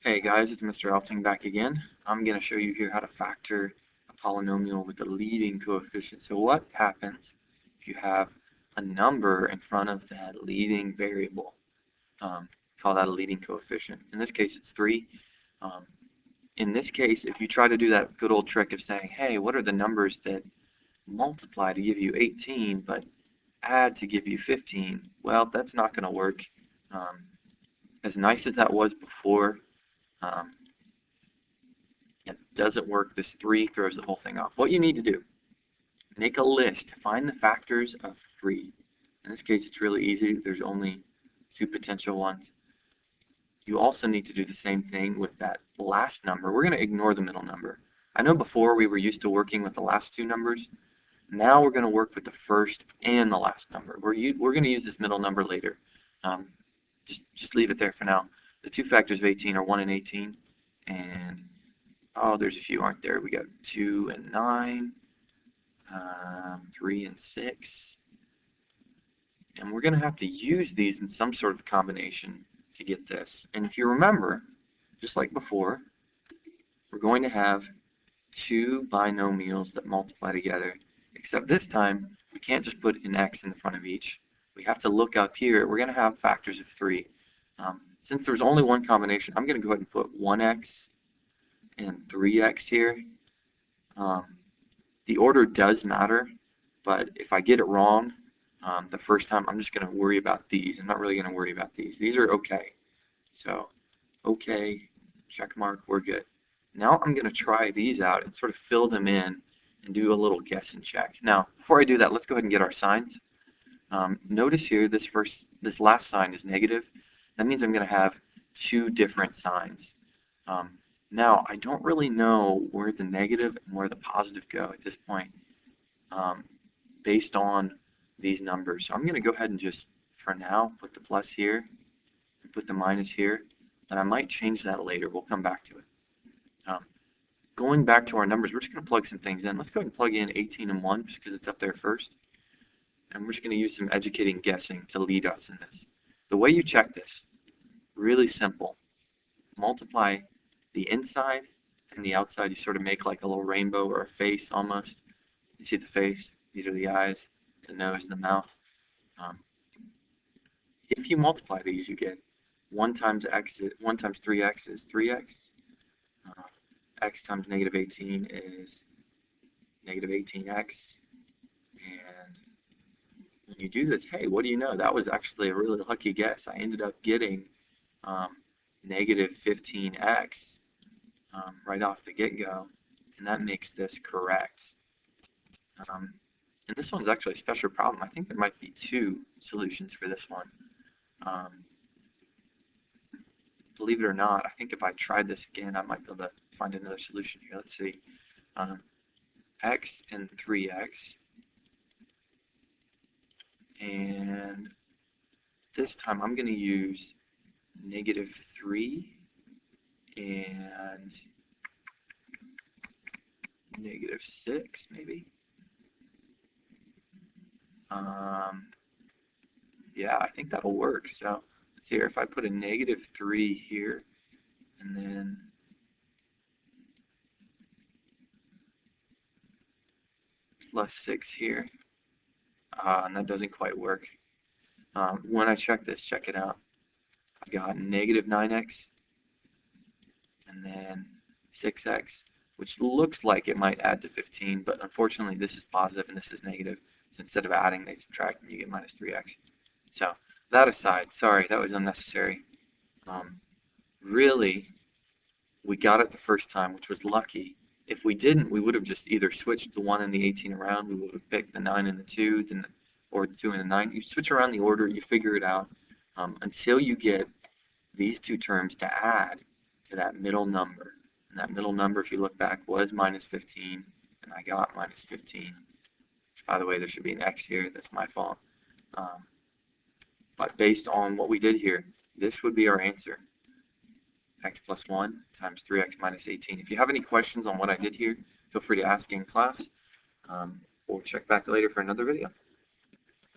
Hey guys, it's Mr. Elting back again. I'm going to show you here how to factor a polynomial with a leading coefficient. So what happens if you have a number in front of that leading variable? Call that a leading coefficient. In this case, it's 3. In this case, if you try to do that good old trick of saying, hey, what are the numbers that multiply to give you 18 but add to give you 15? Well, that's not going to work. As nice as that was before, it doesn't work. This 3 throws the whole thing off. What you need to do, make a list, find the factors of 3. In this case, it's really easy. There's only 2 potential ones. You also need to do the same thing with that last number. We're going to ignore the middle number. I know before we were used to working with the last 2 numbers. Now we're going to work with the first and the last number. We're going to use this middle number later. Just leave it there for now. The 2 factors of 18 are 1 and 18, and there's a few aren't there. We got 2 and 9, 3 and 6, and we're going to have to use these in some sort of combination to get this. And if you remember, just like before, we're going to have 2 binomials that multiply together, except this time we can't just put an x in the front of each. We have to look up here. We're going to have factors of 3. Since there's only one combination, I'm going to go ahead and put 1x and 3x here. The order does matter, but if I get it wrong the first time, I'm just going to worry about these. I'm not really going to worry about these. These are okay. So, okay, check mark, we're good. Now I'm going to try these out and sort of fill them in and do a little guess and check. Now, before I do that, let's go ahead and get our signs. Notice here this last sign is negative. That means I'm going to have 2 different signs. Now, I don't really know where the negative and where the positive go at this point based on these numbers. So I'm going to go ahead and just, for now, put the plus here and put the minus here. And I might change that later. We'll come back to it. Going back to our numbers, we're just going to plug some things in. Let's go ahead and plug in 18 and 1 just because it's up there first. And we're just going to use some educating guessing to lead us in this. The way you check this, really simple. Multiply the inside and the outside. You sort of make like a little rainbow or a face almost. You see the face? These are the eyes, the nose, the mouth. If you multiply these, you get 1 times 3x is 3x. X times negative 18 is negative 18x. And when you do this, hey, what do you know? That was actually a really lucky guess. I ended up getting negative 15x right off the get-go, and that makes this correct. And this one's actually a special problem. I think there might be 2 solutions for this one. Believe it or not, I think if I tried this again, I might be able to find another solution here. Let's see. X and 3x. And this time I'm going to use negative 3 and negative 6, maybe. Yeah, I think that'll work. So let's see here. If I put a negative 3 here and then plus 6 here, and that doesn't quite work. When I check this, check it out. I got negative 9x and then 6x, which looks like it might add to 15, but unfortunately this is positive and this is negative. So instead of adding, they subtract and you get minus 3x. So that aside, sorry, that was unnecessary. Really, we got it the first time, which was lucky. If we didn't, we would have just either switched the 1 and the 18 around. We would have picked the 9 and the 2, or the 2 and the 9. You switch around the order, you figure it out until you get these 2 terms to add to that middle number. And that middle number, if you look back, was minus 15, and I got minus 15. Which, by the way, there should be an x here. That's my fault. But based on what we did here, this would be our answer. X plus 1 times 3x minus 18. If you have any questions on what I did here, feel free to ask in class or check back later for another video.